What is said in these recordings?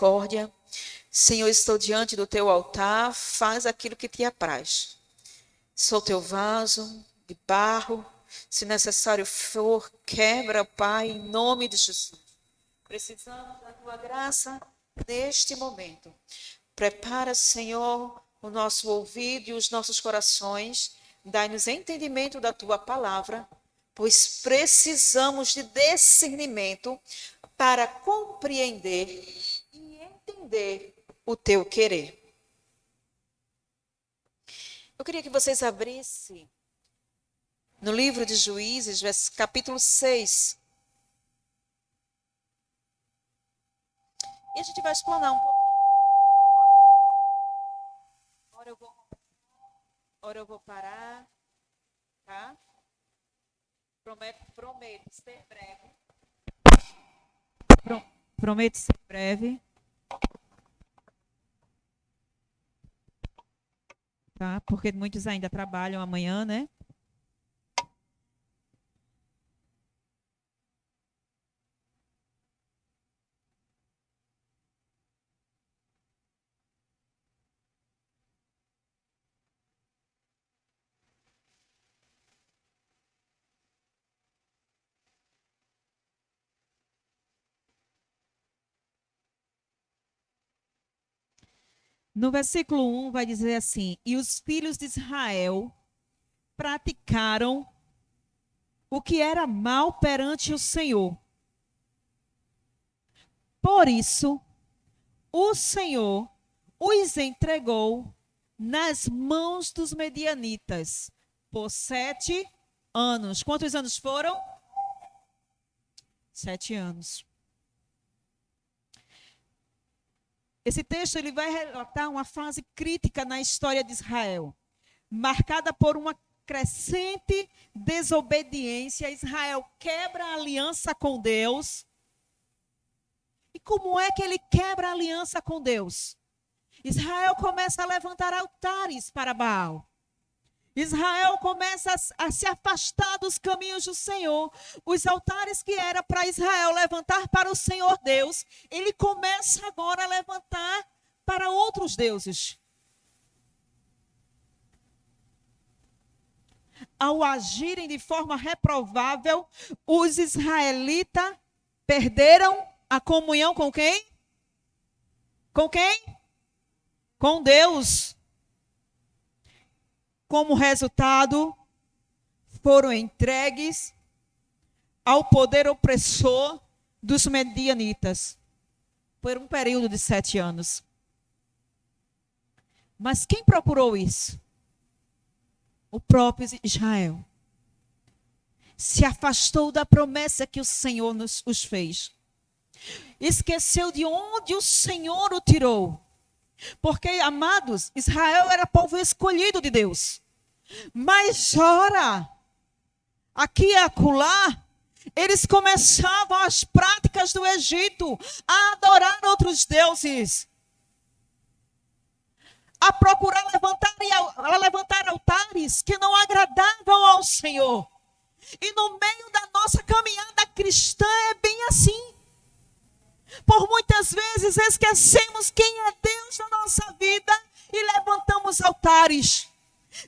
misericórdia. Senhor, estou diante do teu altar, faz aquilo que te apraz. Sou teu vaso de barro, se necessário for, quebra, Pai, em nome de Jesus. Precisamos da tua graça neste momento. Prepara, Senhor, o nosso ouvido e os nossos corações, dai-nos entendimento da tua palavra, pois precisamos de discernimento para compreender e entender o teu querer. Eu queria que vocês abrissem no livro de Juízes, capítulo 6. E a gente vai explanar um pouquinho. Ora eu vou parar, tá? Prometo ser breve. Prometo ser breve. Tá? Porque muitos ainda trabalham amanhã, né? No versículo 1 vai dizer assim: e os filhos de Israel praticaram o que era mal perante o Senhor. Por isso, o Senhor os entregou nas mãos dos medianitas por 7 anos. Quantos anos foram? 7 anos. Esse texto ele vai relatar uma fase crítica na história de Israel, marcada por uma crescente desobediência. Israel quebra a aliança com Deus. E como é que ele quebra a aliança com Deus? Israel começa a levantar altares para Baal. Israel começa a se afastar dos caminhos do Senhor. Os altares que era para Israel levantar para o Senhor Deus, ele começa agora a levantar para outros deuses. Ao agirem de forma reprovável, os israelitas perderam a comunhão com quem? Com quem? Com Deus. Como resultado, foram entregues ao poder opressor dos medianitas por um período de 7 anos. Mas quem procurou isso? O próprio Israel. Se afastou da promessa que o Senhor os fez. Esqueceu de onde o Senhor o tirou. Porque, amados, Israel era povo escolhido de Deus. Mas, ora, aqui e acolá, eles começavam as práticas do Egito, a adorar outros deuses, a procurar levantar altares que não agradavam ao Senhor. E no meio da nossa caminhada cristã é bem assim. Por muitas vezes esquecemos quem é Deus na nossa vida e levantamos altares,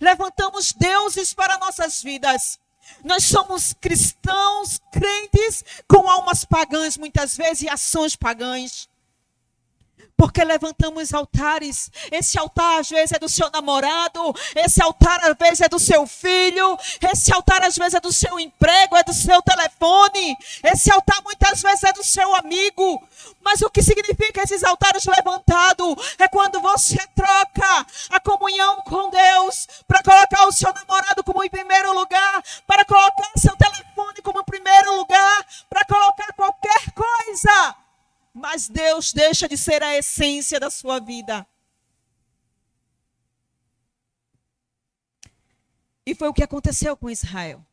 levantamos deuses para nossas vidas. Nós somos cristãos, crentes, com almas pagãs muitas vezes e ações pagãs. Porque levantamos altares. Esse altar às vezes é do seu namorado, esse altar às vezes é do seu filho, esse altar às vezes é do seu emprego, é do seu telefone, esse altar muitas vezes é do seu amigo. Mas o que significa esses altares levantados? É quando você troca a comunhão com Deus para colocar o seu namorado como em primeiro lugar, para colocar seu telefone como em primeiro lugar, para colocar qualquer coisa. Mas Deus deixa de ser a essência da sua vida. E foi o que aconteceu com Israel.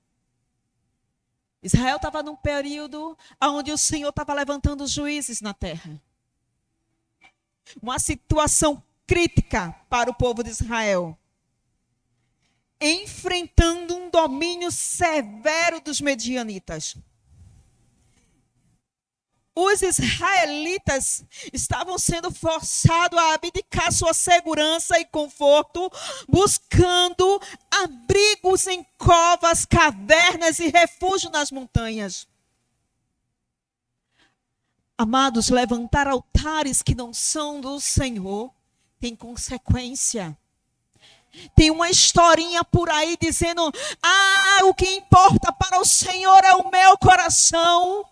Israel estava num período onde o Senhor estava levantando juízes na terra. Uma situação crítica para o povo de Israel. Enfrentando um domínio severo dos medianitas. Os israelitas estavam sendo forçados a abdicar sua segurança e conforto, buscando abrigos em covas, cavernas e refúgio nas montanhas. Amados, levantar altares que não são do Senhor tem consequência. Tem uma historinha por aí dizendo: o que importa para o Senhor é o meu coração.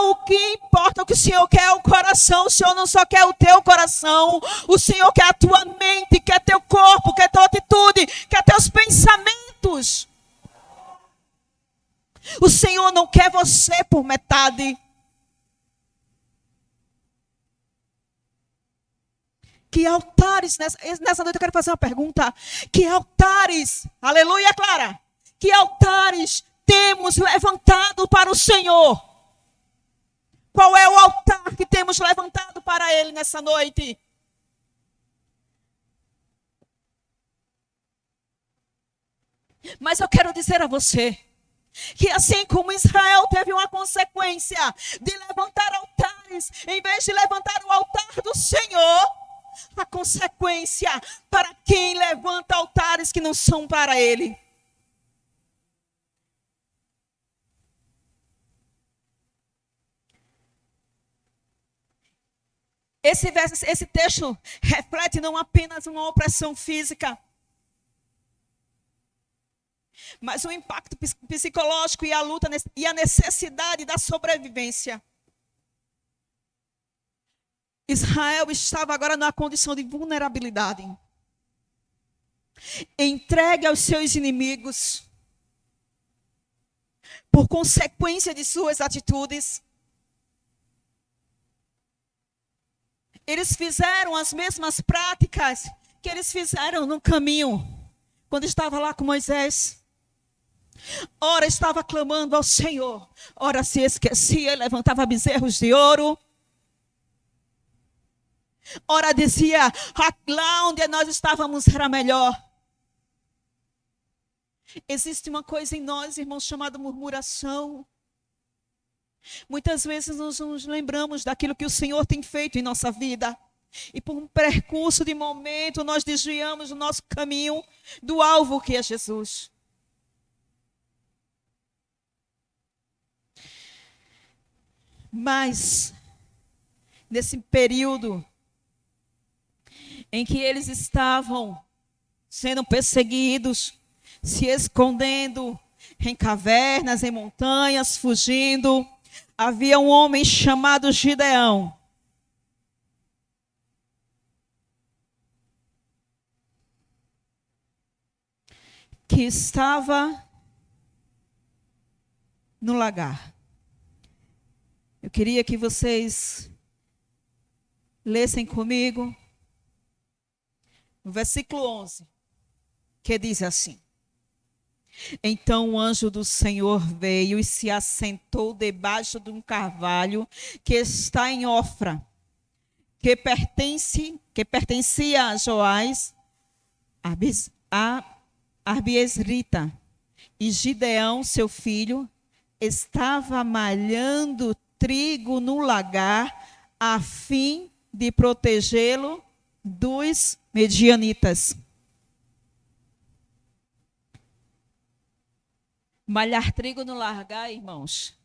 O que importa, o que o Senhor quer é o coração. O Senhor não só quer o teu coração, o Senhor quer a tua mente, quer teu corpo, quer tua atitude, quer teus pensamentos. O Senhor não quer você por metade. Que altares, nessa noite eu quero fazer uma pergunta. Que altares, aleluia, Clara, que altares temos levantado para o Senhor? Qual é o altar que temos levantado para Ele nessa noite? Mas eu quero dizer a você que assim como Israel teve uma consequência de levantar altares, em vez de levantar o altar do Senhor, a consequência para quem levanta altares que não são para Ele. Esse texto reflete não apenas uma opressão física, mas o impacto psicológico e a luta e a necessidade da sobrevivência. Israel estava agora numa condição de vulnerabilidade, entregue aos seus inimigos, por consequência de suas atitudes. Eles fizeram as mesmas práticas que eles fizeram no caminho, quando estava lá com Moisés. Ora estava clamando ao Senhor, ora se esquecia e levantava bezerros de ouro. Ora dizia, lá onde nós estávamos era melhor. Existe uma coisa em nós, irmãos, chamada murmuração. Muitas vezes nós nos lembramos daquilo que o Senhor tem feito em nossa vida. E por um percurso de momento, nós desviamos o nosso caminho do alvo que é Jesus. Mas, nesse período em que eles estavam sendo perseguidos, se escondendo em cavernas, em montanhas, fugindo, havia um homem chamado Gideão. Que estava no lagar. Eu queria que vocês lessem comigo no versículo 11, que diz assim: Então o anjo do Senhor veio e se assentou debaixo de um carvalho que está em Ofra, que pertencia a Joás, a Arbiesrita. E Gideão, seu filho, estava malhando trigo no lagar, a fim de protegê-lo dos medianitas. Malhar trigo no lagar, irmãos,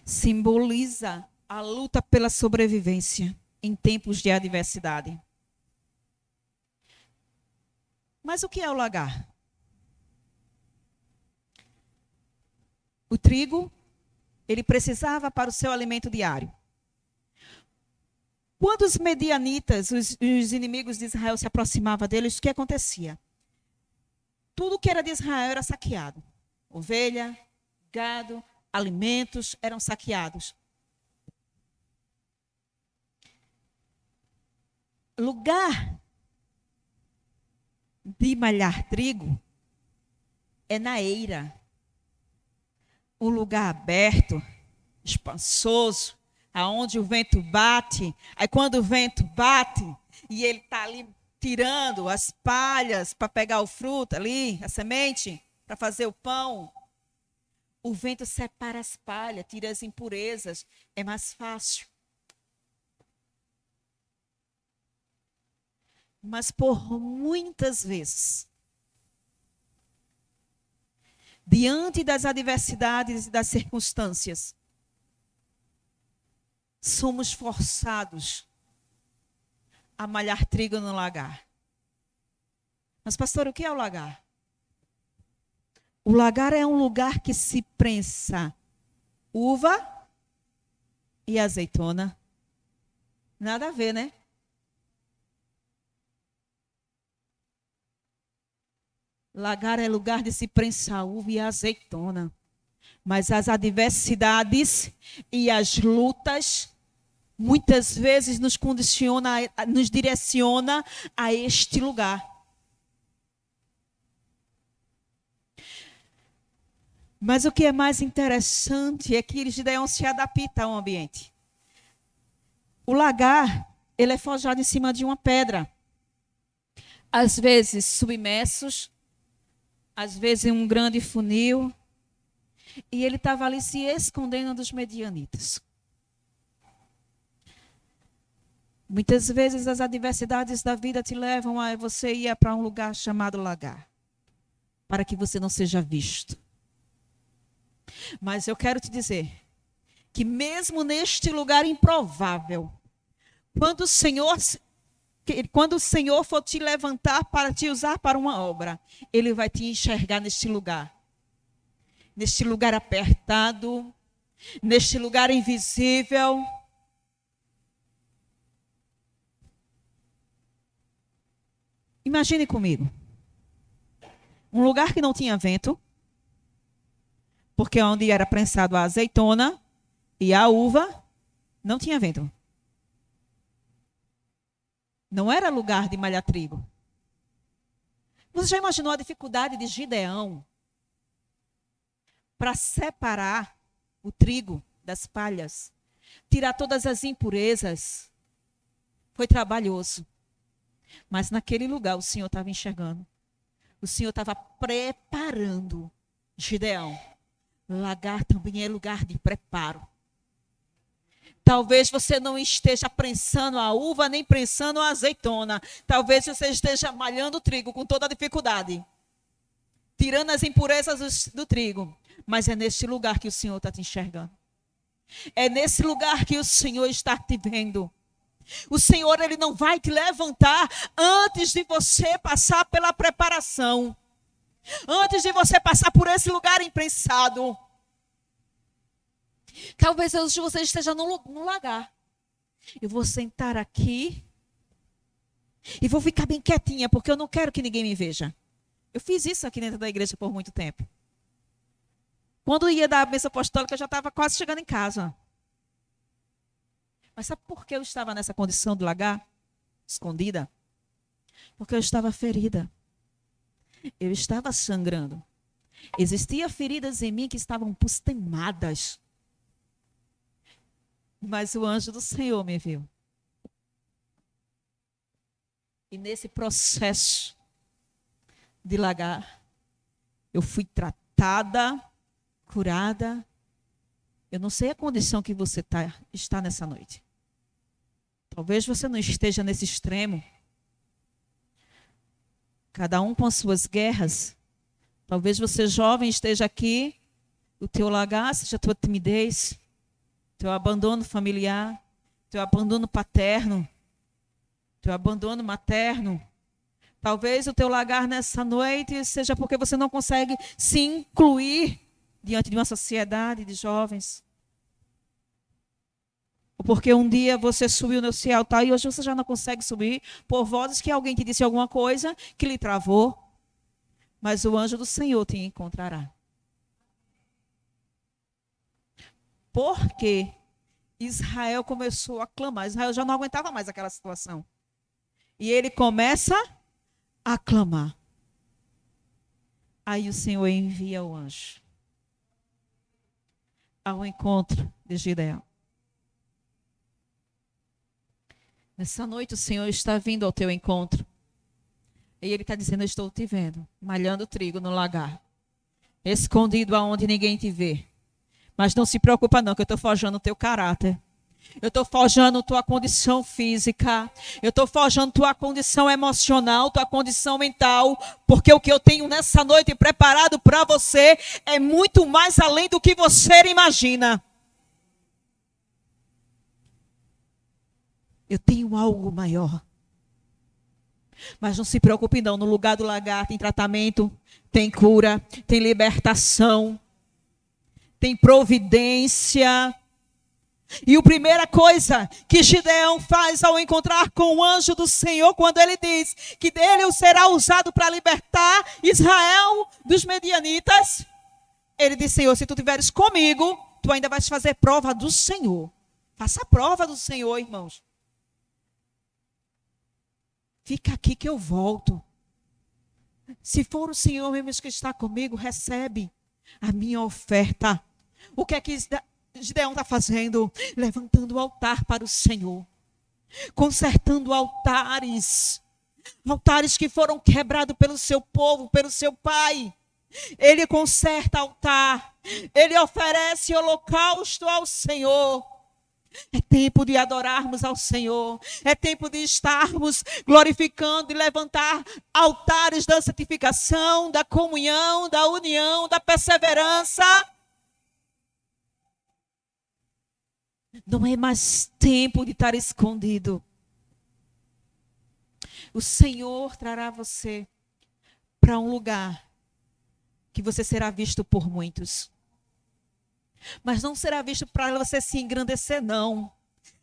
simboliza a luta pela sobrevivência em tempos de adversidade. Mas o que é o lagar? O trigo, ele precisava para o seu alimento diário. Quando os medianitas, os inimigos de Israel, se aproximavam deles, o que acontecia? Tudo que era de Israel era saqueado. Ovelha, gado, alimentos eram saqueados. Lugar de malhar trigo é na eira. Um lugar aberto, espaçoso, aonde o vento bate. Aí quando o vento bate e ele está ali tirando as palhas para pegar o fruto ali, a semente, para fazer o pão. O vento separa as palhas, tira as impurezas, é mais fácil. Mas por muitas vezes, diante das adversidades e das circunstâncias, somos forçados a malhar trigo no lagar. Mas, pastor, o que é o lagar? O lagar é um lugar que se prensa uva e azeitona. Nada a ver, né? Lagar é lugar de se prensar uva e azeitona. Mas as adversidades e as lutas muitas vezes nos condiciona, nos direciona a este lugar. Mas o que é mais interessante é que Gideão se adapta ao ambiente. O lagar, ele é forjado em cima de uma pedra. Às vezes submersos, às vezes em um grande funil. E ele estava ali se escondendo dos medianitas. Muitas vezes as adversidades da vida te levam a você ir para um lugar chamado lagar, para que você não seja visto. Mas eu quero te dizer que mesmo neste lugar improvável, quando o Senhor for te levantar para te usar para uma obra, Ele vai te enxergar neste lugar. Neste lugar apertado, neste lugar invisível. Imagine comigo. Um lugar que não tinha vento, porque onde era prensado a azeitona e a uva, não tinha vento. Não era lugar de malhar trigo. Você já imaginou a dificuldade de Gideão para separar o trigo das palhas, tirar todas as impurezas? Foi trabalhoso. Mas naquele lugar o Senhor estava enxergando. O Senhor estava preparando Gideão. Lagar também é lugar de preparo. Talvez você não esteja prensando a uva, nem prensando a azeitona. Talvez você esteja malhando o trigo com toda a dificuldade, tirando as impurezas do trigo. Mas é nesse lugar que o Senhor está te enxergando. É nesse lugar que o Senhor está te vendo. O Senhor, Ele não vai te levantar antes de você passar pela preparação. Antes de você passar por esse lugar imprensado. Talvez hoje você esteja no lagar. Eu vou sentar aqui e vou ficar bem quietinha, porque eu não quero que ninguém me veja. Eu fiz isso aqui dentro da igreja por muito tempo. Quando ia dar a bênção apostólica, eu já estava quase chegando em casa. Mas sabe por que eu estava nessa condição de lagar? Escondida? Porque eu estava ferida. Eu estava sangrando. Existiam feridas em mim que estavam pustemadas. Mas o anjo do Senhor me viu. E nesse processo de lagar, eu fui tratada, curada. Eu não sei a condição que você está nessa noite. Talvez você não esteja nesse extremo. Cada um com as suas guerras. Talvez você jovem esteja aqui, o teu lagar seja a tua timidez, teu abandono familiar, teu abandono paterno, teu abandono materno. Talvez o teu lagar nessa noite seja porque você não consegue se incluir diante de uma sociedade de jovens. Ou porque um dia você subiu nesse altar e hoje você já não consegue subir por vozes que alguém te disse alguma coisa que lhe travou. Mas o anjo do Senhor te encontrará. Porque Israel começou a clamar. Israel já não aguentava mais aquela situação. E ele começa a clamar. Aí o Senhor envia o anjo ao encontro de Gideão. Nessa noite o Senhor está vindo ao teu encontro. E Ele está dizendo, eu estou te vendo, malhando trigo no lagar. escondido aonde ninguém te vê. Mas não se preocupa não, que eu estou forjando o teu caráter. Eu estou forjando tua condição física. Eu estou forjando tua condição emocional, tua condição mental. Porque o que eu tenho nessa noite preparado para você é muito mais além do que você imagina. Eu tenho algo maior. Mas não se preocupe não, no lugar do lagar tem tratamento, tem cura, tem libertação, tem providência. E a primeira coisa que Gideão faz ao encontrar com o anjo do Senhor, quando ele diz que dele será usado para libertar Israel dos medianitas, ele diz: Senhor, se tu estiveres comigo, tu ainda vais fazer prova do Senhor. Faça a prova do Senhor, irmãos. Fica aqui que eu volto. Se for o Senhor mesmo que está comigo, recebe a minha oferta. O que é que Gideão está fazendo? Levantando o altar para o Senhor. Consertando altares. Altares que foram quebrados pelo seu povo, pelo seu pai. Ele conserta altar. Ele oferece holocausto ao Senhor. É tempo de adorarmos ao Senhor. É tempo de estarmos glorificando e levantar altares da santificação, da comunhão, da união, da perseverança. Não é mais tempo de estar escondido. O Senhor trará você para um lugar que você será visto por muitos. Mas não será visto para você se engrandecer, não.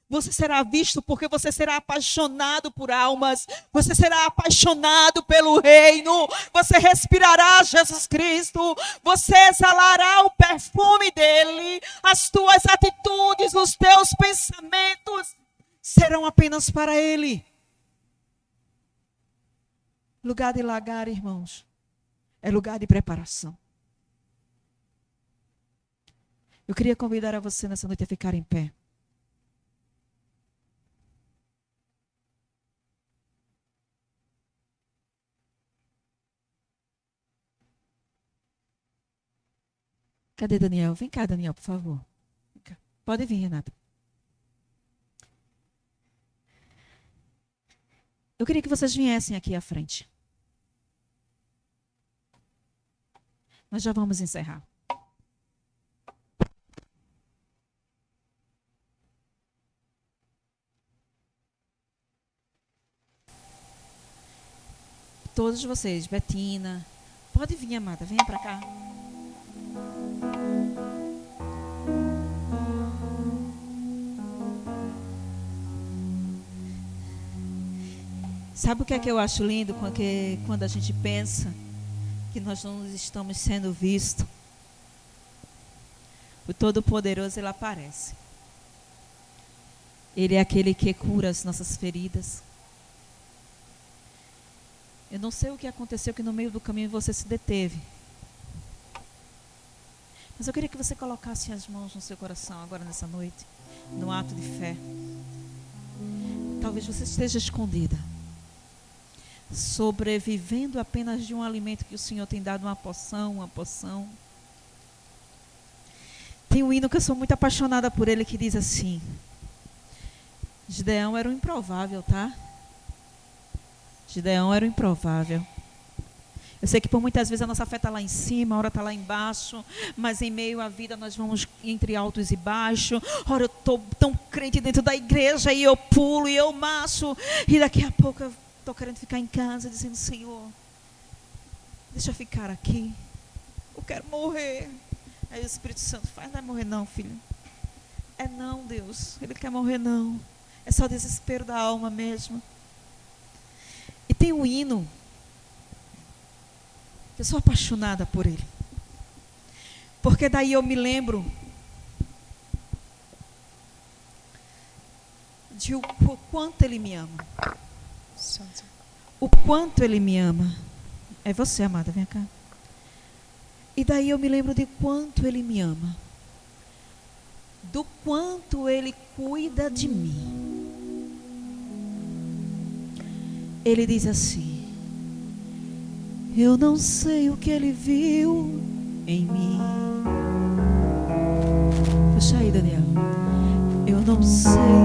Você será visto porque você será apaixonado por almas. Você será apaixonado pelo reino. Você respirará Jesus Cristo. Você exalará o perfume dele. As tuas atitudes, os teus pensamentos serão apenas para ele. Lugar de lagar, irmãos, é lugar de preparação. Eu queria convidar a você nessa noite a ficar em pé. Cadê Daniel? Vem cá, Daniel, por favor. Vem cá. Pode vir, Renata. Eu queria que vocês viessem aqui à frente. Nós já vamos encerrar. Todos vocês, Betina, pode vir, amada, venha para cá. Sabe o que é que eu acho lindo quando a gente pensa que nós não estamos sendo vistos? O Todo-Poderoso, ele aparece. Ele é aquele que cura as nossas feridas. Eu não sei o que aconteceu, que no meio do caminho você se deteve. Mas eu queria que você colocasse as mãos no seu coração agora nessa noite, no ato de fé. Talvez você esteja escondida, sobrevivendo apenas de um alimento que o Senhor tem dado, uma porção. Tem um hino que eu sou muito apaixonada por ele, que diz assim: Gideão era um improvável, tá? Gideão era o improvável. Eu sei que por muitas vezes a nossa fé está lá em cima, a hora está lá embaixo, mas em meio à vida nós vamos entre altos e baixos. Ora, eu estou tão crente dentro da igreja e eu pulo e eu marcho, e daqui a pouco eu estou querendo ficar em casa dizendo: Senhor, deixa eu ficar aqui, eu quero morrer. Aí o Espírito Santo faz: não vai morrer não, filho. É não, Deus, Ele quer morrer não. É só desespero da alma mesmo. E tem um hino, eu sou apaixonada por ele. Porque daí eu me lembro de o quanto ele me ama. O quanto ele me ama. É você, amada, vem cá. E daí eu me lembro de quanto ele me ama. Do quanto ele cuida de mim. Ele diz assim: eu não sei o que ele viu em mim. Puxa aí, Daniel. Eu não sei